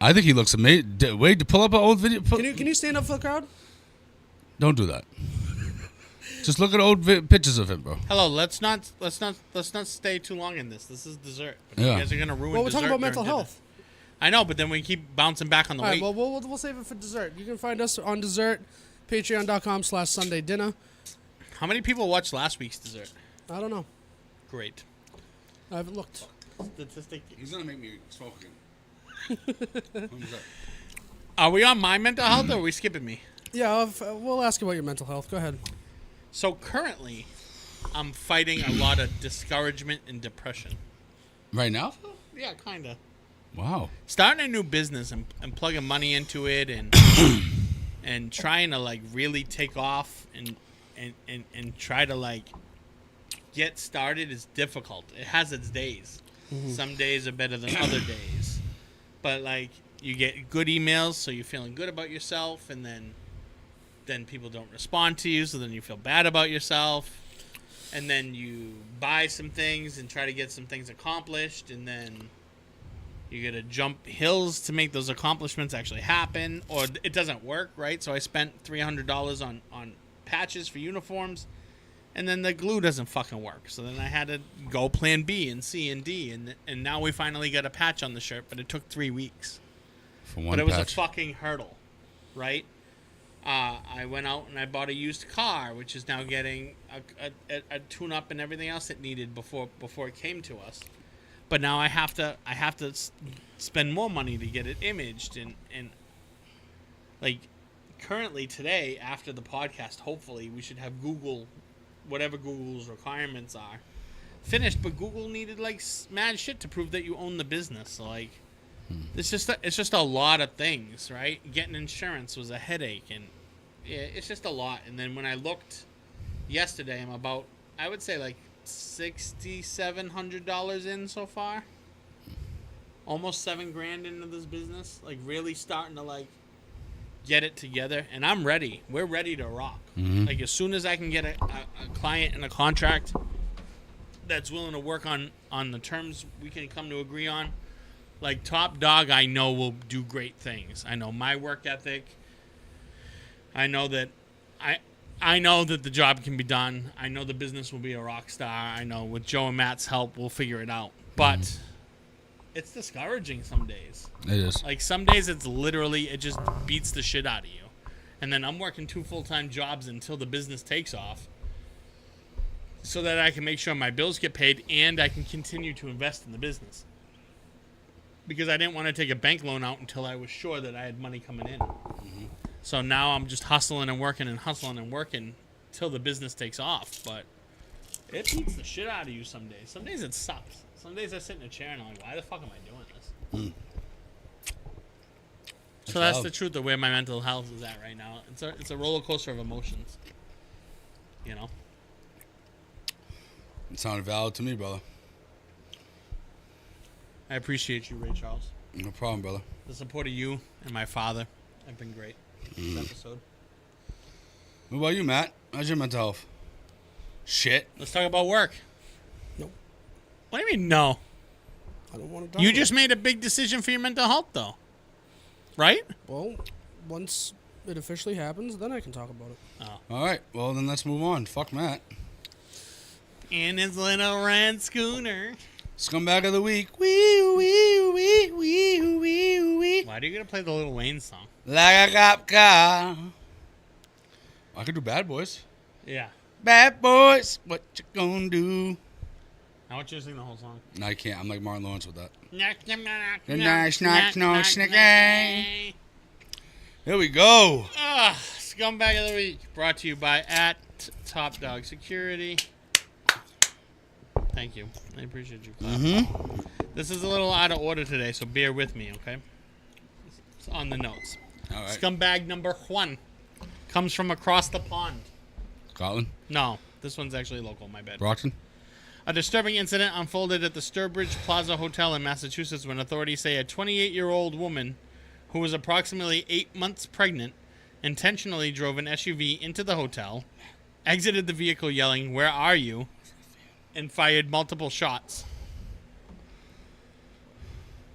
I think he looks amazing. Wait, to pull up an old video. Can you stand up for the crowd? Don't do that. Just look at old pictures of him, bro. Hello, let's not stay too long in this. This is dessert. But Yeah. You guys are gonna ruin. Well, we're talking dessert about mental during health. dinner. I know, but then we keep bouncing back on the All weight. right, well, we'll save it for dessert. You can find us on dessert, patreon.com/Sunday Dinnah. How many people watched last week's dessert? I don't know. Great. I haven't looked. Statistic. He's gonna make me smoke again. Are we on my mental health or are we skipping me? Yeah, we'll ask you about your mental health. Go ahead. So currently, I'm fighting a lot of discouragement and depression. Right now? Yeah, kind of. Wow. Starting a new business and plugging money into it and and trying to like really take off and try to like get started is difficult. It has its days. Mm-hmm. Some days are better than other days. But like you get good emails, so you're feeling good about yourself, and then people don't respond to you, so then you feel bad about yourself. And then you buy some things and try to get some things accomplished, and then you got to jump hills to make those accomplishments actually happen, or it doesn't work, right? So I spent $300 on patches for uniforms, and then the glue doesn't fucking work. So then I had to go plan B and C and D, and now we finally got a patch on the shirt, but it took 3 weeks. For one But it was patch. a fucking hurdle, right? I went out and I bought a used car, which is now getting a tune-up and everything else it needed before it came to us. But now I have to spend more money to get it imaged and like currently today after the podcast, hopefully we should have Google, whatever Google's requirements are, finished. But Google needed like mad shit to prove that you own the business. So like it's just a lot of things, right? Getting insurance was a headache, and yeah, it's just a lot. And then when I looked yesterday, I'm about, I would say like $6,700 in so far. Almost $7,000 into this business. Like really starting to like get it together, and I'm ready. We're ready to rock. Mm-hmm. Like as soon as I can get a client and a contract that's willing to work on the terms we can come to agree on. Like Top Dog, I know will do great things. I know my work ethic. I know that I know that the job can be done. I know the business will be a rock star. I know with Joe and Matt's help, we'll figure it out. But it's discouraging some days. It is. Like some days it's literally, it just beats the shit out of you. And then I'm working 2 full-time jobs until the business takes off so that I can make sure my bills get paid and I can continue to invest in the business. Because I didn't want to take a bank loan out until I was sure that I had money coming in. Mm-hmm. So now I'm just hustling and working till the business takes off. But it beats the shit out of you some days. Some days it sucks. Some days I sit in a chair and I'm like, why the fuck am I doing this? So that's the truth of where my mental health is at right now. It's a roller coaster of emotions. You know? It sounded valid to me, brother. I appreciate you, Ray Charles. No problem, brother. The support of you and my father have been great this episode. What about you, Matt? How's your mental health? Shit. Let's talk about work. Nope. What do you mean, no? I don't want to talk You about just made a big decision for your mental health, though. Right? it. Well, once it officially happens, then I can talk about it. Oh. All right. Well, then let's move on. Fuck Matt. In his little red schooner. Scumbag of the week. Wee wee wee wee wee wee. Why do you gotta play the Lil Wayne song? Like a cop car. I could do Bad Boys. Yeah. Bad Boys, what you gonna do? I want you to sing the whole song. No, I can't. I'm like Martin Lawrence with that. Good Snicky. Here we go. Scumbag of the Week, brought to you by Top Dog Security. Thank you. I appreciate you. Mm-hmm. This is a little out of order today, so bear with me, okay? It's on the notes. All right. Scumbag number 1 comes from across the pond. Scotland. No, this one's actually local, my bad. Brockton. A disturbing incident unfolded at the Sturbridge Plaza Hotel in Massachusetts when authorities say a 28-year-old woman who was approximately 8 months pregnant intentionally drove an SUV into the hotel, exited the vehicle yelling, "Where are you?" and fired multiple shots.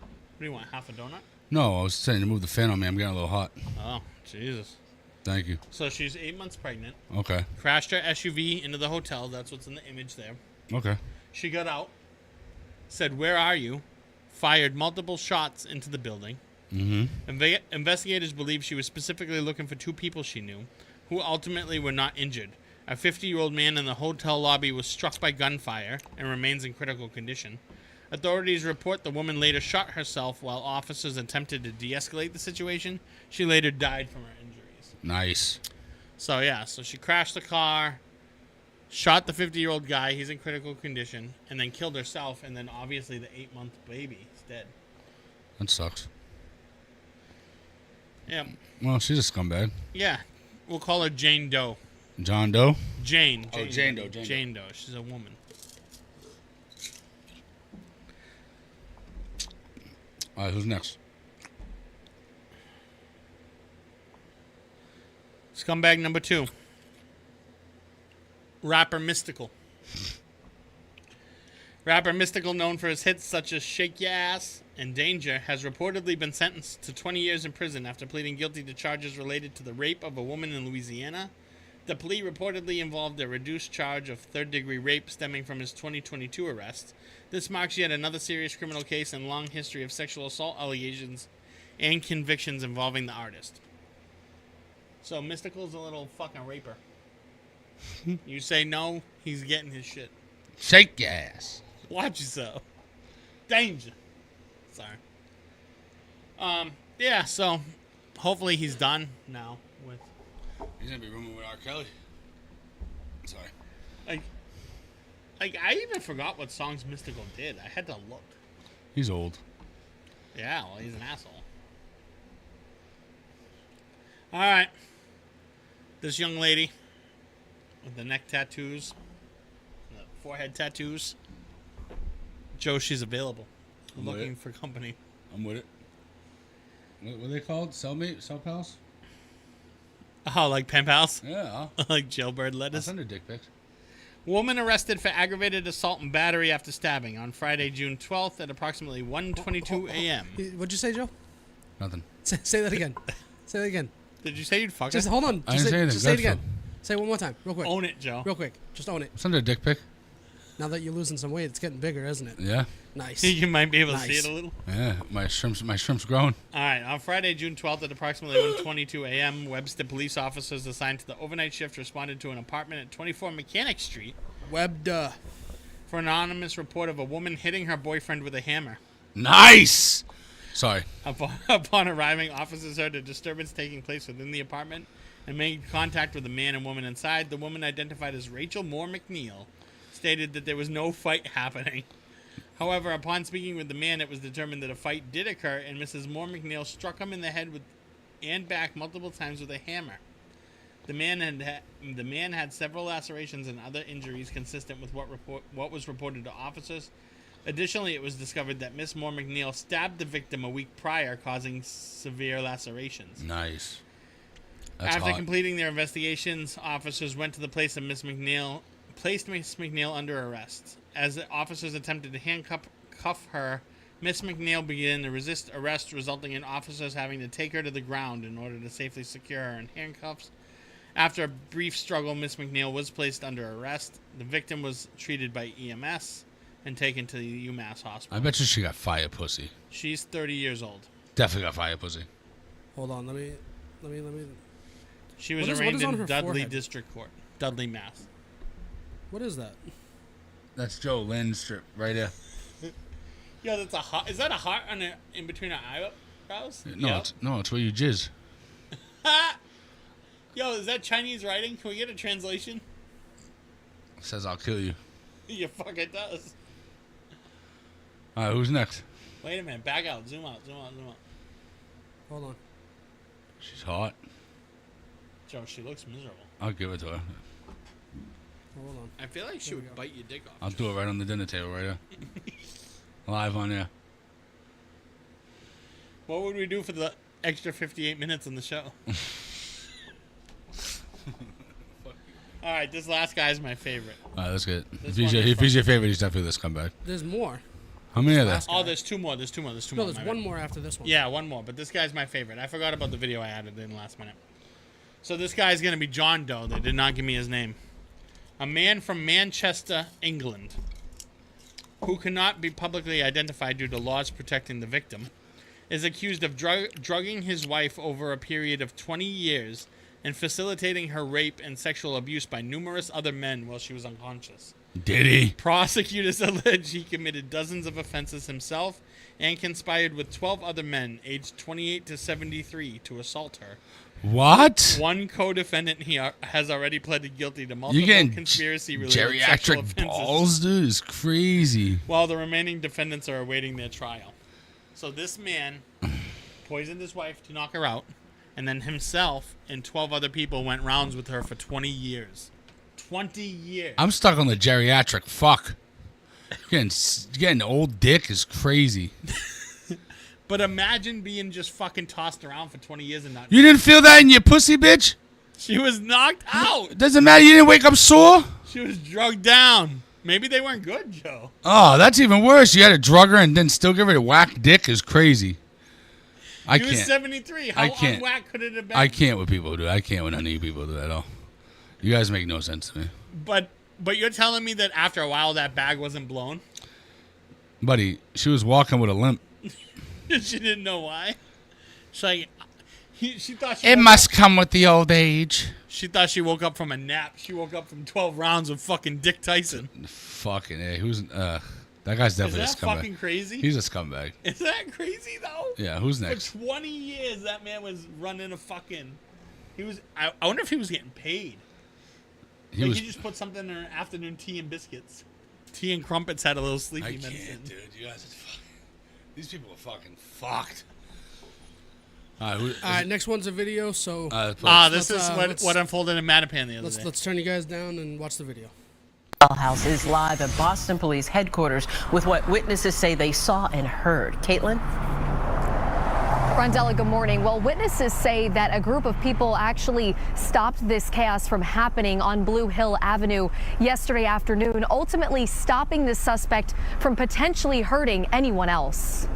What do you want, half a donut? No, I was saying to move the fan on me. I'm getting a little hot. Oh, Jesus. Thank you. So she's 8 months pregnant. Okay. Crashed her SUV into the hotel. That's what's in the image there. Okay. She got out, said, "Where are you?" Fired multiple shots into the building. Mm-hmm. Investigators believe she was specifically looking for two people she knew, who ultimately were not injured. A 50-year-old man in the hotel lobby was struck by gunfire and remains in critical condition. Authorities report the woman later shot herself while officers attempted to de-escalate the situation. She later died from her injuries. Nice. So, yeah, so she crashed the car, shot the 50-year-old guy, he's in critical condition, and then killed herself, and then obviously the 8-month baby is dead. That sucks. Yeah. Well, she's a scumbag. Yeah. We'll call her Jane Doe. John Doe? Jane. Oh, Jane Doe. Jane Doe. She's a woman. All right, who's next? Scumbag number 2. Rapper Mystical. Rapper Mystical, known for his hits such as Shake Ya Ass and Danger, has reportedly been sentenced to 20 years in prison after pleading guilty to charges related to the rape of a woman in Louisiana. The plea reportedly involved a reduced charge of third-degree rape stemming from his 2022 arrest. This marks yet another serious criminal case and long history of sexual assault allegations and convictions involving the artist. So Mystical's a little fucking raper. You say no, he's getting his shit. Shake your ass. Watch yourself. Danger. Sorry. Yeah, so hopefully he's done now with... He's going to be rooming with R. Kelly. Sorry. Like, I even forgot what songs Mystical did. I had to look. He's old. Yeah, well, he's an asshole. All right. This young lady with the neck tattoos, the forehead tattoos. Joe, she's available. I'm with Looking it. for company. I'm with it. What are they called? Cellmate? Cell pals? Oh, like pen pals? Yeah. Like jailbird I'll lettuce? send her dick pics. Woman arrested for aggravated assault and battery after stabbing on Friday, June 12th at approximately 1:22 a.m. What'd you say, Joe? Nothing. Say that again. Say that again. Did you say you'd fuck Just her? hold on. I didn't say anything. Just say it Good, again. Say it one more time, real quick. Own it, Joe. Real quick. Just own it. Send her a dick pic. Now that you're losing some weight, it's getting bigger, isn't it? Yeah. Nice. You might be able to see Nice. it a little. Yeah. My shrimp's growing. All right. On Friday, June 12th at approximately 1:22 a.m., Webster police officers assigned to the overnight shift responded to an apartment at 24 Mechanic Street Web duh. for an anonymous report of a woman hitting her boyfriend with a hammer. Nice. Sorry. Upon arriving, officers heard a disturbance taking place within the apartment and made contact with the man and woman inside. The woman, identified as Rachel Moore McNeil, stated that there was no fight happening. However, upon speaking with the man, it was determined that a fight did occur, and Mrs. Moore McNeil struck him in the head and back multiple times with a hammer. The man had several lacerations and other injuries consistent with what was reported to officers. Additionally, it was discovered that Miss Moore McNeil stabbed the victim a week prior, causing severe lacerations. Nice. That's After hot. completing their investigations, officers went to the place of Miss McNeil, placed Miss McNeil under arrest. As the officers attempted to handcuff her, Miss McNeil began to resist arrest, resulting in officers having to take her to the ground in order to safely secure her in handcuffs. After a brief struggle, Miss McNeil was placed under arrest. The victim was treated by EMS and taken to the UMass hospital. I bet you she got fire pussy. She's 30 years old. Definitely got fire pussy. Hold on. Let me. She was What is arraigned on in her Dudley forehead? District Court, Dudley, Mass. What is that? That's Joe Lynn strip right there. Yo, that's a heart. Is that a heart in between our eyebrows? No, Yep. it's where you jizz. Yo, is that Chinese writing? Can we get a translation? It says I'll kill you. You fucking does. All right, who's next? Wait a minute. Back out. Zoom out. Hold on. She's hot. Joe, she looks miserable. I'll give it to her. Hold on. I feel like she would bite your dick off. I'll do it right on the dinner table right here. Live on air. What would we do for the extra 58 minutes on the show? All right, this last guy is my favorite. All right, that's good. This If he's your favorite, he's definitely this comeback. There's more. How many are there? Oh, there's two more. There's two more. No, there's My one bad. more after this one. Yeah, one more. But this guy's my favorite. I forgot about the video I added in last minute. So this guy's going to be John Doe. They did not give me his name. A man from Manchester, England, who cannot be publicly identified due to laws protecting the victim, is accused of drugging his wife over a period of 20 years and facilitating her rape and sexual abuse by numerous other men while she was unconscious. Did he? Prosecutors allege he committed dozens of offenses himself and conspired with 12 other men aged 28 to 73 to assault her. What? One co-defendant has already pleaded guilty to multiple You getting conspiracy-related sexual geriatric offenses, balls, dude? Is crazy. while the remaining defendants are awaiting their trial. So this man poisoned his wife to knock her out, and then himself and 12 other people went rounds with her for 20 years. 20 years. I'm stuck on the geriatric. Fuck. Getting old dick is crazy. But imagine being just fucking tossed around for 20 years and not... You didn't feel that in your pussy, bitch? She was knocked out. Doesn't matter. You didn't wake up sore? She was drugged down. Maybe they weren't good, Joe. Oh, that's even worse. You had to drug her and then still give her a whack dick is crazy. I He can't. was 73. How I can't. unwhack could it have been? I can't with people, dude. I can't with any people do that at all. You guys make no sense to me. But you're telling me that after a while that bag wasn't blown? Buddy, she was walking with a limp. She didn't know why. She's like, she thought she It woke must come with the old age. She thought she woke up from a nap. She woke up from 12 rounds of fucking Dick Tyson. Fucking A. That guy's definitely Is a that scumbag. fucking crazy? He's a scumbag. Is that crazy though? Yeah, who's next? For 20 years, that man was running a fucking. He was. I wonder if he was getting paid. He was. He just put something in her afternoon tea and biscuits. Tea and crumpets had a little sleepy I medicine. can't, dude. You guys are fucking. These people are fucking fucked. All right, next one's a video, so This is what unfolded in Mattapan the other day. let's turn you guys down and watch the video. House is live at Boston Police headquarters with what witnesses say they saw and heard. Caitlin? Rondella, good morning. Well, witnesses say that a group of people actually stopped this chaos from happening on Blue Hill Avenue yesterday afternoon, ultimately stopping the suspect from potentially hurting anyone else.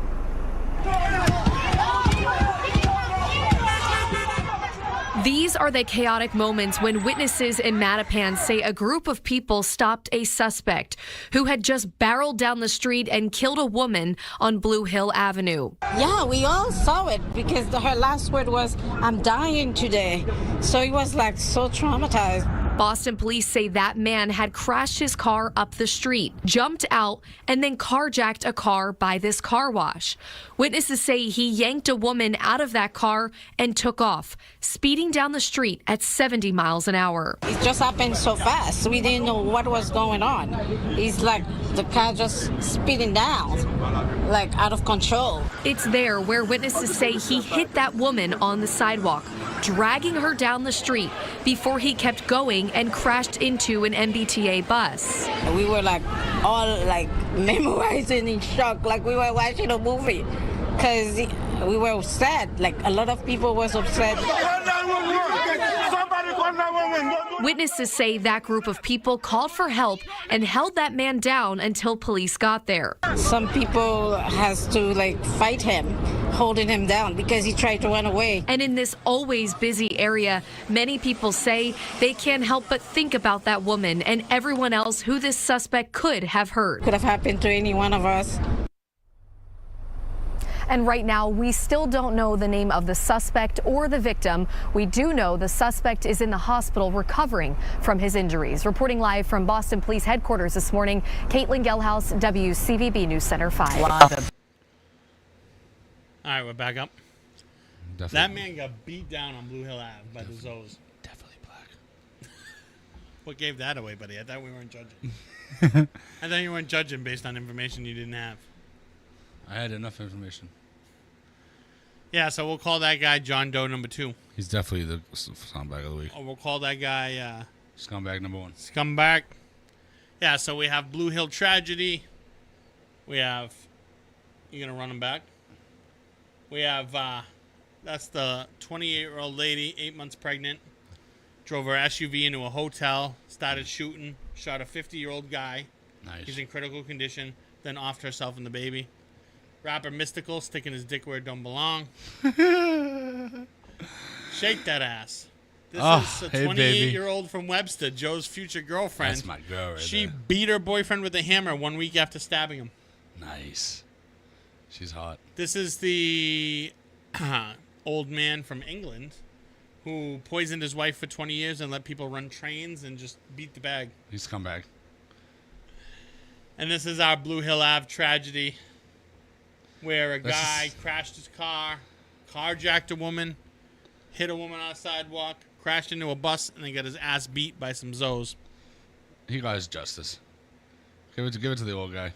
These are the chaotic moments when witnesses in Mattapan say a group of people stopped a suspect who had just barreled down the street and killed a woman on Blue Hill Avenue. Yeah, we all saw it because her last word was, "I'm dying today." So he was like so traumatized. Boston police say that man had crashed his car up the street, jumped out, and then carjacked a car by this car wash. Witnesses say he yanked a woman out of that car and took off, speeding down the street at 70 miles an hour. It just happened so fast. We didn't know what was going on. It's like the car just speeding down, like out of control. It's there where witnesses say he hit that woman on the sidewalk, dragging her down the street before he kept going and crashed into an MBTA bus. We were like all like memorizing in shock, like we were watching a movie, because we were upset. Like a lot of people was upset. Witnesses say that group of people called for help and held that man down until police got there. Some people has to like fight him, holding him down because he tried to run away. And in this always busy area, many people say they can't help but think about that woman and everyone else who this suspect could have hurt. Could have happened to any one of us. And right now, we still don't know the name of the suspect or the victim. We do know the suspect is in the hospital recovering from his injuries. Reporting live from Boston Police Headquarters this morning, Caitlin Gelhaus, WCVB News Center 5. All right, we're back up. Definitely. That man got beat down on Blue Hill Ave by the Zoes. Definitely black. What gave that away, buddy? I thought we weren't judging. I thought you weren't judging based on information you didn't have. I had enough information. Yeah, so we'll call that guy John Doe number 2. He's definitely the soundbag of the week. Or we'll call that guy Scumbag number 1. Scumbag. Yeah, so we have Blue Hill Tragedy. We have... You going to run them back? We have... that's the 28-year-old lady, 8 months pregnant. Drove her SUV into a hotel. Started shooting. Shot a 50-year-old guy. Nice. He's in critical condition. Then offed herself and the baby. Rapper Mystical sticking his dick where it don't belong. Shake that ass. This is a 28-year-old from Webster, Joe's future girlfriend. That's my girl right She there. beat her boyfriend with a hammer 1 week after stabbing him. Nice. She's hot. This is the old man from England who poisoned his wife for 20 years and let people run trains and just beat the bag. He's scumbag. And this is our Blue Hill Ave tragedy where a guy crashed his car, carjacked a woman, hit a woman on a sidewalk, crashed into a bus, and then got his ass beat by some Zos. He got his justice. Give it to the old guy.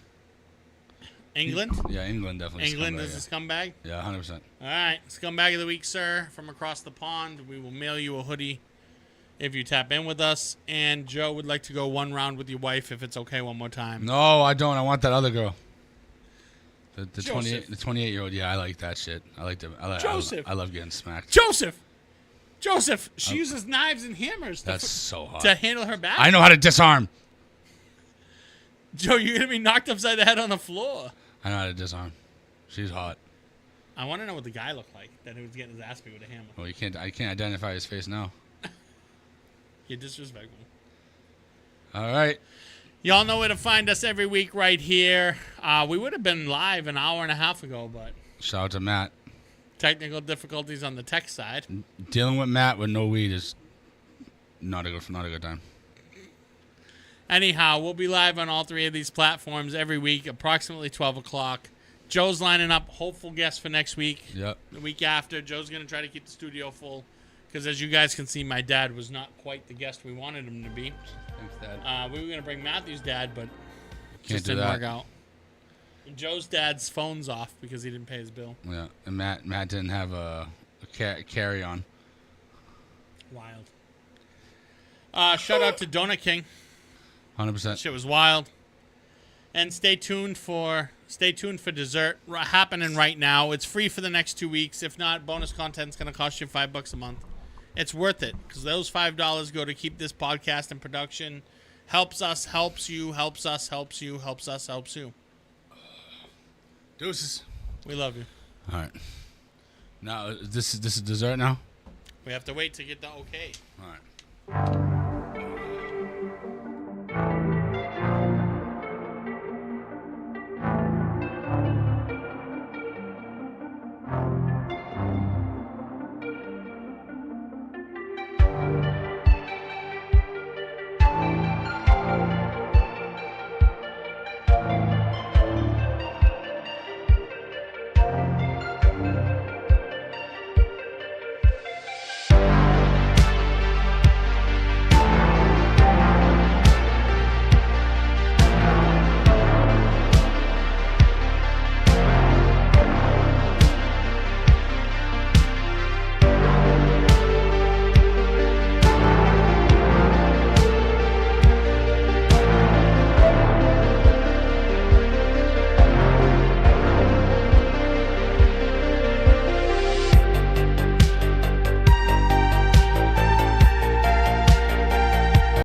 England? Yeah, England definitely. England scumbag, is a scumbag? Yeah, 100%. All right. Scumbag of the week, sir, from across the pond. We will mail you a hoodie if you tap in with us. And Joe would like to go one round with your wife if it's okay one more time. No, I don't. I want that other girl. The Joseph. 28-year-old. Yeah, I like that shit. I like them. Joseph. I love getting smacked. Joseph, she uses knives and hammers That's so hot. to handle her back. I know how to disarm. Joe, you're going to be knocked upside the head on the floor. I know how to disarm. She's hot. I want to know what the guy looked like that he was getting his ass beat with a hammer. Well, I can't identify his face now. You're disrespectful. All right. Y'all know where to find us every week right here. We would have been live an hour and a half ago, but Shout out to Matt. technical difficulties on the tech side. Dealing with Matt with no weed is not a good time. Anyhow, we'll be live on all three of these platforms every week, approximately 12 o'clock. Joe's lining up hopeful guests for next week. Yep. The week after, Joe's going to try to keep the studio full because, as you guys can see, my dad was not quite the guest we wanted him to be. Thanks, Dad. We were going to bring Matthew's dad, but Can't just do didn't that. work out. And Joe's dad's phone's off because he didn't pay his bill. Yeah, and Matt didn't have a carry on. Wild. Shout out to Donut King. 100%. Shit was wild. And stay tuned for dessert happening right now. It's free for the next 2 weeks. If not, bonus content's going to cost you $5 a month. It's worth it because those $5 go to keep this podcast in production. Helps us, helps you, helps us, helps you, helps us, helps you. Deuces. We love you. All right. Now this is dessert now. We have to wait to get the okay. All right.